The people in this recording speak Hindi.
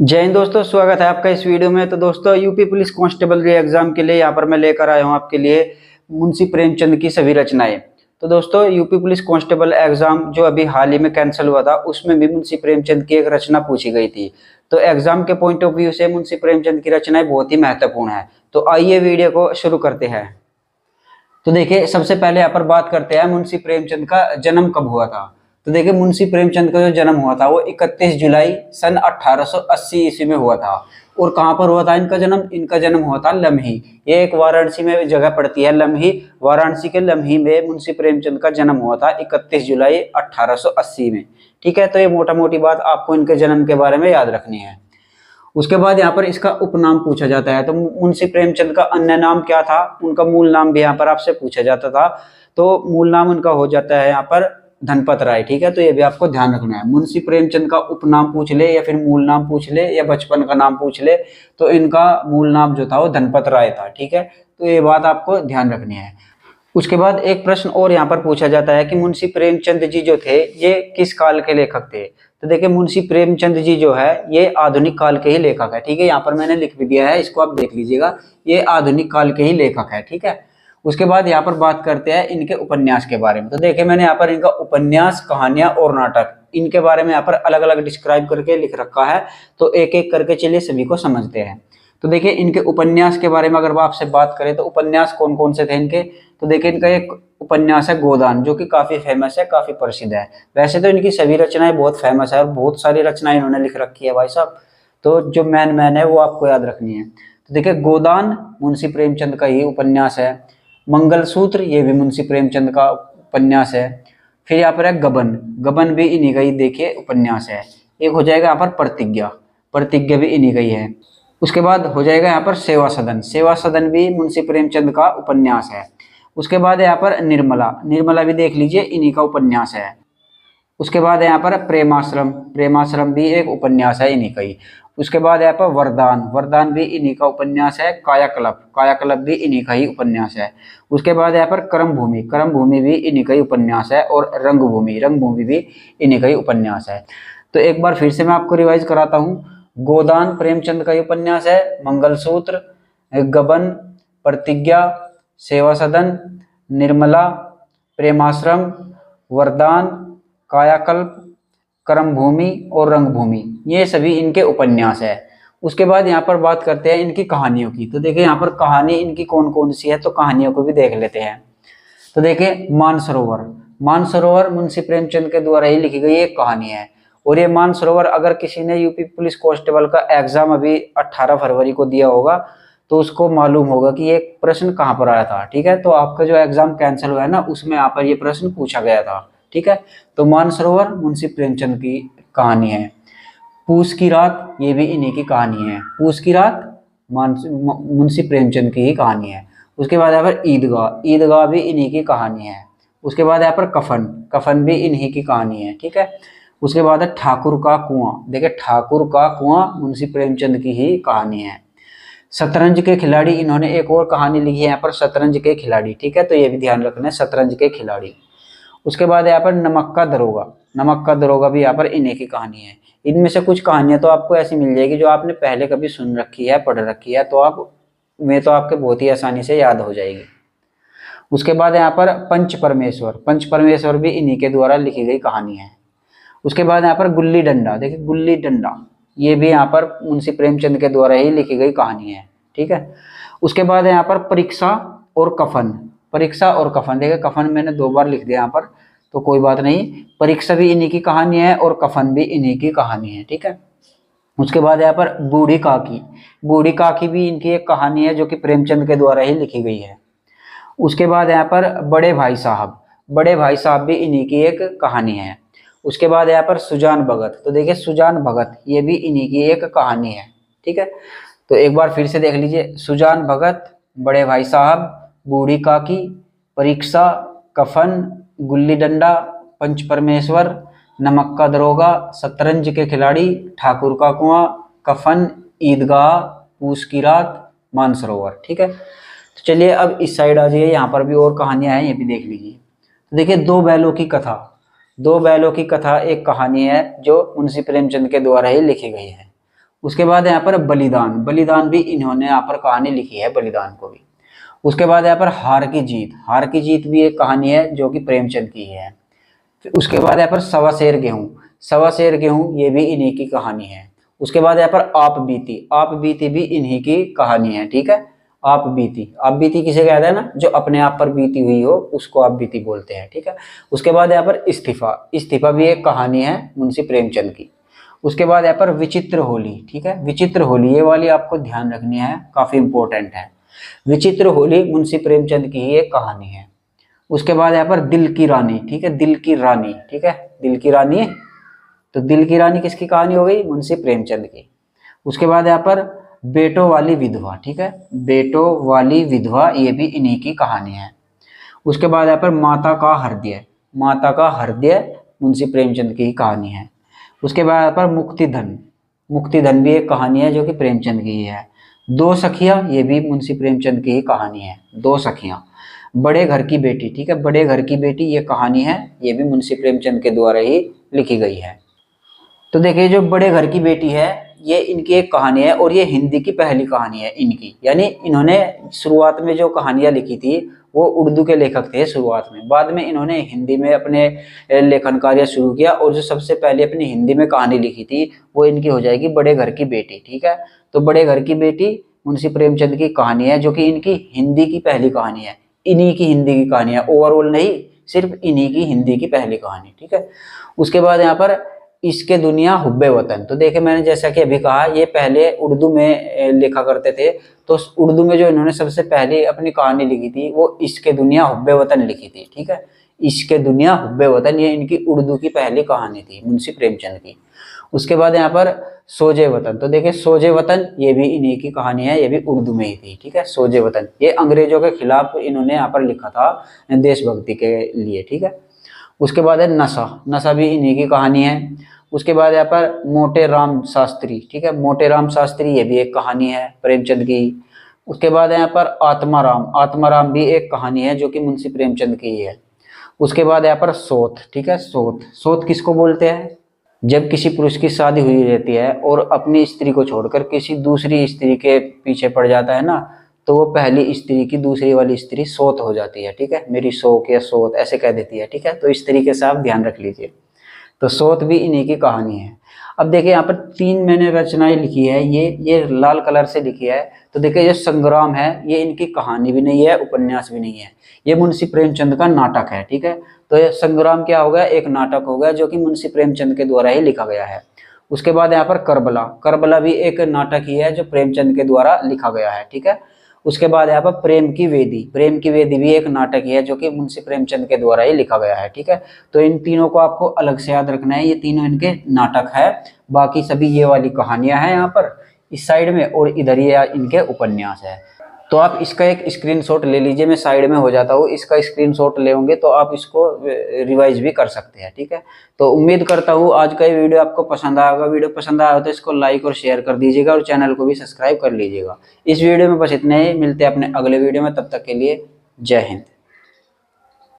जय हिंद दोस्तों, स्वागत है आपका इस वीडियो में। तो दोस्तों, यूपी पुलिस कांस्टेबल के एग्जाम के लिए यहाँ पर मैं लेकर आया हूँ आपके लिए मुंशी प्रेमचंद की सभी रचनाएं। तो दोस्तों, यूपी पुलिस कांस्टेबल एग्जाम जो अभी हाल ही में कैंसिल हुआ था, उसमें भी मुंशी प्रेमचंद की एक रचना पूछी गई थी। तो एग्जाम के पॉइंट ऑफ व्यू से मुंशी प्रेमचंद की रचनाएं बहुत ही महत्वपूर्ण है। तो आइए वीडियो को शुरू करते हैं। तो देखिए, सबसे पहले यहाँ पर बात करते हैं मुंशी प्रेमचंद का जन्म कब हुआ था। तो देखिए, मुंशी प्रेमचंद का जो जन्म हुआ था वो 31 जुलाई सन 1880 ईस्वी में हुआ था। और कहाँ पर हुआ था इनका जन्म? इनका जन्म हुआ था लम्ही। ये एक वाराणसी में जगह पड़ती है, लम्ही। वाराणसी के लम्ही में मुंशी प्रेमचंद का जन्म हुआ था 31 जुलाई 1880 में। ठीक है, तो ये मोटा मोटी बात आपको इनके जन्म के बारे में याद रखनी है। उसके बाद यहाँ पर इसका उपनाम पूछा जाता है। तो मुंशी प्रेमचंद का अन्य नाम क्या था, उनका मूल नाम भी यहाँ पर आपसे पूछा जाता था। तो मूल नाम उनका हो जाता है यहाँ पर धनपत राय। ठीक है, तो ये भी आपको ध्यान रखना है। मुंशी प्रेमचंद का उपनाम पूछ ले या फिर मूल नाम पूछ ले या बचपन का नाम पूछ ले, तो इनका मूल नाम जो था वो धनपत राय था। ठीक है, तो ये बात आपको ध्यान रखनी है। उसके बाद एक प्रश्न और यहाँ पर पूछा जाता है कि मुंशी प्रेमचंद जी जो थे ये किस काल के लेखक थे। तो देखिए, मुंशी प्रेमचंद जी जो है ये आधुनिक काल के ही लेखक है। ठीक है, यहाँ पर मैंने लिख भी दिया है, इसको आप देख लीजिएगा। ये आधुनिक काल के ही लेखक है। ठीक है, उसके बाद यहाँ पर बात करते हैं इनके उपन्यास के बारे में। तो देखिए, मैंने यहाँ पर इनका उपन्यास, कहानियां और नाटक, इनके बारे में यहाँ पर अलग अलग डिस्क्राइब करके लिख रखा है। तो एक एक करके चलिए सभी को समझते हैं। तो देखिए, इनके उपन्यास के बारे में अगर आपसे बात करें तो उपन्यास कौन कौन से थे इनके। तो देखिए, इनका एक उपन्यास है गोदान, जो कि काफी फेमस है, काफी प्रसिद्ध है। वैसे तो इनकी सभी रचनाएं बहुत फेमस है और बहुत सारी रचनाएं इन्होंने लिख रखी है भाई साहब। तो जो मैन है वो आपको याद रखनी है। तो देखिए, गोदान मुंशी प्रेमचंद का ही उपन्यास है। मंगलसूत्र ये भी मुंशी प्रेमचंद का उपन्यास है। फिर यहाँ पर है गबन, गबन भी इन्हीं का ही देखिए उपन्यास है। एक हो जाएगा यहाँ पर प्रतिज्ञा, प्रतिज्ञा भी इन्हीं का ही है। उसके बाद हो जाएगा यहाँ पर सेवा सदन, सेवा सदन भी मुंशी प्रेमचंद का उपन्यास है। उसके बाद यहाँ पर निर्मला, निर्मला भी देख लीजिए इन्हीं का उपन्यास है। उसके बाद यहाँ पर प्रेमाश्रम, प्रेमाश्रम भी एक उपन्यास है इन्हीं का ही। उसके बाद यहाँ पर वरदान, वरदान भी इन्हीं का उपन्यास है। कायाकल्प, कायाकल्प भी इन्हीं का ही उपन्यास है। उसके बाद यहाँ पर कर्म भूमि, कर्म भूमि भी इन्हीं का ही उपन्यास है। और रंगभूमि, रंगभूमि भी इन्हीं का ही उपन्यास है। तो एक बार फिर से मैं आपको रिवाइज कराता हूँ। गोदान प्रेमचंद का ही उपन्यास है। मंगलसूत्र, गबन, प्रतिज्ञा, सेवा सदन, निर्मला, प्रेमाश्रम, वरदान, कायाकल्प, कर्मभूमि और रंगभूमि, ये सभी इनके उपन्यास है। उसके बाद यहाँ पर बात करते हैं इनकी कहानियों की। तो देखिए, यहाँ पर कहानी इनकी कौन कौन सी है, तो कहानियों को भी देख लेते हैं। तो देखिए, मानसरोवर, मानसरोवर मुंशी प्रेमचंद के द्वारा ही लिखी गई एक कहानी है। और ये मानसरोवर अगर किसी ने यूपी पुलिस कांस्टेबल का एग्जाम अभी 18 फरवरी को दिया होगा तो उसको मालूम होगा कि ये प्रश्न कहाँ पर आया था। ठीक है, तो आपका जो एग्जाम कैंसिल हुआ है ना, उसमें यहाँ पर ये प्रश्न पूछा गया था। ठीक है, तो मानसरोवर मुंशी प्रेमचंद की कहानी है। पूस की रात ये भी इन्हीं की कहानी है। पूस की रात मुंशी प्रेमचंद की ही कहानी है। उसके बाद यहाँ पर ईदगाह, ईदगाह भी इन्हीं की कहानी है। उसके बाद यहाँ पर कफन, कफन भी इन्हीं की कहानी है। ठीक है, उसके बाद है ठाकुर का कुआं। देखिए, ठाकुर का कुआं मुंशी प्रेमचंद की ही कहानी है। शतरंज के खिलाड़ी, इन्होंने एक और कहानी लिखी है यहाँ पर, शतरंज के खिलाड़ी। ठीक है, तो ये भी ध्यान रखना है, शतरंज के खिलाड़ी। उसके बाद यहाँ पर नमक का दरोगा, नमक का दरोगा भी यहाँ पर इन्हीं की कहानी है। इनमें से कुछ कहानियां तो आपको ऐसी मिल जाएगी जो आपने पहले कभी सुन रखी है, पढ़ रखी है, तो आप में तो आपके बहुत ही आसानी से याद हो जाएगी। उसके बाद यहाँ पर पंच परमेश्वर, पंच परमेश्वर भी इन्हीं के द्वारा लिखी गई कहानी है। उसके बाद यहाँ पर गुल्ली डंडा, देखिए गुल्ली डंडा ये भी यहाँ पर मुंशी प्रेमचंद के द्वारा ही लिखी गई कहानी है। ठीक है, उसके बाद यहाँ पर परीक्षा और कफन, परीक्षा और कफन, देखिए कफन मैंने 2 बार लिख दिया यहाँ पर, तो कोई बात नहीं। परीक्षा भी इन्हीं की कहानी है और कफन भी इन्हीं की कहानी है। ठीक है, उसके बाद यहाँ पर बूढ़ी काकी, बूढ़ी काकी भी इनकी एक कहानी है जो कि प्रेमचंद के द्वारा ही लिखी गई है। उसके बाद यहाँ पर बड़े भाई साहब, बड़े भाई साहब भी इन्हीं की एक कहानी है। उसके बाद यहाँ पर सुजान भगत, तो देखिए सुजान भगत ये भी इन्हीं की एक कहानी है। ठीक है, तो एक बार फिर से देख लीजिए, सुजान भगत, बड़े भाई साहब, बूढ़ी काकी, परीक्षा, कफन, गुल्ली डंडा, पंच परमेश्वर, नमक का दरोगा, शतरंज के खिलाड़ी, ठाकुर का कुआं, कफन, ईदगाह, पूस की रात, मानसरोवर। ठीक है, तो चलिए अब इस साइड आ जाइए, यहाँ पर भी और कहानियां हैं, ये भी देख लीजिए। तो देखिए, 2 बैलों की कथा, 2 बैलों की कथा एक कहानी है जो मुंशी प्रेमचंद के द्वारा ही लिखी गई है। उसके बाद यहाँ पर बलिदान, बलिदान भी इन्होंने यहाँ पर कहानी लिखी है, बलिदान को भी। उसके बाद यहाँ पर हार की जीत, हार की जीत भी एक कहानी है जो कि प्रेमचंद की है। फिर उसके बाद यहाँ पर सवा शेर गेहूं, सवा शेर गेहूं ये भी इन्हीं की कहानी है। उसके बाद यहाँ पर आप बीती, आप बीती भी इन्हीं की कहानी है, ठीक है। आप बीती, आप बीती किसे कहते हैं ना, जो अपने आप पर बीती हुई हो उसको आप बीती बोलते हैं, ठीक है। उसके बाद यहाँ पर इस्तीफा, इस्तीफा भी एक कहानी है मुंशी प्रेमचंद की। उसके बाद यहाँ पर विचित्र होली, ठीक है, विचित्र होली ये वाली आपको ध्यान रखनी है, काफी इंपॉर्टेंट है। विचित्र होली मुंशी प्रेमचंद की ही एक कहानी है। उसके बाद यहाँ पर दिल की रानी, ठीक है, दिल की रानी, ठीक है, दिल की रानी, तो दिल की रानी किसकी कहानी हो गई, मुंशी प्रेमचंद की। उसके बाद यहाँ पर बेटों वाली विधवा, ठीक है, बेटों वाली विधवा ये भी इन्हीं की कहानी है। उसके बाद यहाँ पर माता का हृदय, माता का हृदय मुंशी प्रेमचंद की ही कहानी है। उसके बाद यहाँ पर मुक्तिधन, मुक्तिधन भी एक कहानी है जो कि प्रेमचंद की ही है। दो सखियां ये भी मुंशी प्रेमचंद की ही कहानी है, दो सखियां। बड़े घर की बेटी, ठीक है, बड़े घर की बेटी ये कहानी है, ये भी मुंशी प्रेमचंद के द्वारा ही लिखी गई है। तो देखिए जो बड़े घर की बेटी है ये इनकी एक कहानी है और ये हिंदी की पहली कहानी है इनकी, यानी इन्होंने शुरुआत में जो कहानियां लिखी थी वो उर्दू के लेखक थे शुरुआत में, बाद में इन्होंने हिंदी में अपने लेखन कार्य शुरू किया और जो सबसे पहले अपनी हिंदी में कहानी लिखी थी वो इनकी हो जाएगी बड़े घर की बेटी, ठीक है। तो बड़े घर की बेटी मुंशी प्रेमचंद की कहानी है जो कि इनकी हिंदी की पहली कहानी है, इन्हीं की हिंदी की कहानी है, ओवरऑल नहीं, सिर्फ इन्हीं की हिंदी की पहली कहानी, ठीक है। उसके बाद यहाँ पर इसके दुनिया हुब्बे वतन, तो देखे मैंने जैसा कि अभी कहा ये पहले उर्दू में लिखा करते थे, तो उर्दू में जो इन्होंने सबसे पहले अपनी कहानी लिखी थी वो इसके दुनिया हुब्बे वतन लिखी थी, ठीक है। इसके दुनिया हुब्बे वतन ये इनकी उर्दू की पहली कहानी थी मुंशी प्रेमचंद की। उसके बाद यहाँ पर सोजे वतन, तो देखिए सोजे वतन ये भी इन्हीं की कहानी है, ये भी उर्दू में ही थी, ठीक है। सोजे वतन ये अंग्रेजों के खिलाफ इन्होंने यहाँ पर लिखा था देशभक्ति के लिए, ठीक है। उसके बाद है नशा, नशा भी इन्हीं की कहानी है। उसके बाद यहाँ पर मोटे राम शास्त्री, ठीक है, मोटे राम शास्त्री ये भी एक कहानी है प्रेमचंद की। उसके बाद यहाँ पर आत्माराम, आत्माराम भी एक कहानी है जो कि मुंशी प्रेमचंद की है। उसके बाद यहाँ पर सोत, ठीक है, सोत, सोत किसको बोलते हैं, जब किसी पुरुष की शादी हुई रहती है और अपनी स्त्री को छोड़कर किसी दूसरी स्त्री के पीछे पड़ जाता है ना, तो वो पहली स्त्री की दूसरी वाली स्त्री सोत हो जाती है, ठीक है, मेरी शोक या सोत ऐसे कह देती है, ठीक है। तो इस तरीके से आप ध्यान रख लीजिए। तो सोत भी इन्हीं की कहानी है। अब देखिए यहाँ पर 3 मैंने रचनाएं लिखी है, ये लाल कलर से लिखी है। तो देखिए ये संग्राम है, ये इनकी कहानी भी नहीं है, उपन्यास भी नहीं है, ये मुंशी प्रेमचंद का नाटक है, ठीक है। तो ये संग्राम क्या हो गया, एक नाटक हो गया जो कि मुंशी प्रेमचंद के द्वारा ही लिखा गया है। उसके बाद यहाँ पर करबला, करबला भी एक नाटक ही है जो प्रेमचंद के द्वारा लिखा गया है, ठीक है। उसके बाद यहाँ पर प्रेम की वेदी, प्रेम की वेदी भी एक नाटक ही है जो कि मुंशी प्रेमचंद के द्वारा ही लिखा गया है, ठीक है। तो इन तीनों को आपको अलग से याद रखना है, ये तीनों इनके नाटक है, बाकी सभी ये वाली कहानियां हैं यहाँ पर इस साइड में, और इधर ये इनके उपन्यास है। तो आप इसका एक स्क्रीनशॉट ले लीजिए, मैं साइड में हो जाता हूँ, इसका स्क्रीनशॉट ले होंगे तो आप इसको रिवाइज भी कर सकते हैं, ठीक है। तो उम्मीद करता हूँ आज का ये वीडियो आपको पसंद आएगा। वीडियो पसंद आया तो इसको लाइक और शेयर कर दीजिएगा और चैनल को भी सब्सक्राइब कर लीजिएगा। इस वीडियो में बस इतने ही, मिलते हैं अपने अगले वीडियो में, तब तक के लिए जय हिंद।